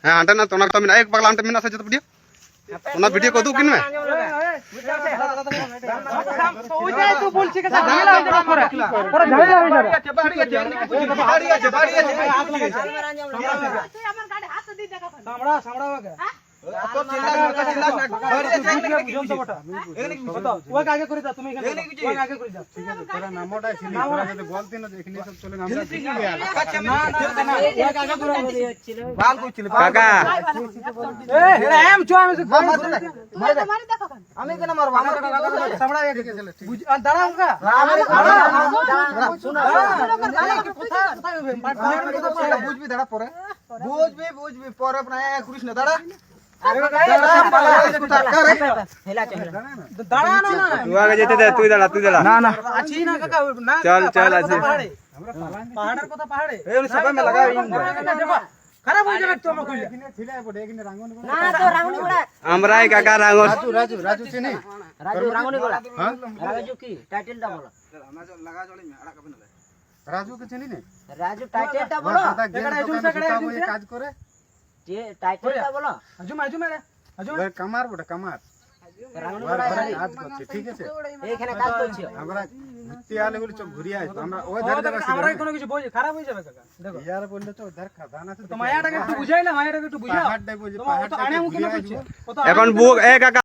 হ্যাঁ আন্টা না তোনার তো আমি এক পাগলা আন্টা মিনা সাজে তো ভিডিও তোনার ভিডিও কত কিনবে ওইটাই তো বলছি যে ঝামেলা হয়ে যাবে পরে ঝামেলা হয়ে যাবে বাড়ি আছে তুই আমার গাড়ি হাত দিয়ে দেখা সামড়া হবে তো চিল্লা ওই আগে করে দাও তুমি এখানে ওই আগে করে দাও ঠিক আছে তোরা নামটা ছিল তোরা যদি বলতি না এখানে সব চলে নামটা না ওই আগে করে বাল কইছিল কাকা এ এম চো আমি মারি দেখো আমি কেন মারব আমার সামড়া আগে ঠিক আছে বুঝ দাঁড়াও কা শোনা বুঝবি দাঁড়া পরে বুঝবি পরে আপনার করিস না দাঁড়া তুই আগে যেতে দে তুই দাঁড়া না না আছি না কাকা না চল আছে পাহাড়ের কথা পাহাড়ে এই সবাই মে লাগাই খারাপ হয়ে যাবে তোমার কইলে না তো রাঙ্গুনি গোড়া আমরাই কাকা রাঙ্গন রাজু চিনি রাজু রাঙ্গুনি গোড়া হ্যাঁ রাজু কি টাইটেলটা বলো রাজু কে চিনি না রাজু টাইটেলটা বলো কাজ করে যে টাইটেলটা বলো আজু কামার বড় কামার রাঙ্গুনি গোড়া কাজ করছে ঠিক আছে এইখানে কাজ করছো আমরা ঘুরতে আলে বলে চল ঘুরিয়ে আসবো আমরা ওই ধারে ধারে আমরা কোনো কিছু বই খারাপ হয়ে যাবে কাকা দেখো ইয়ার বললে তো ধার খাদান আছে তো মায়াটাকে একটু বুঝাইলাম মায়াটাকে একটু বুঝাও পাহাড়টাই বুঝি তো পাহাড়টা আনে মুখে না করছে এখন বুক এ কাকা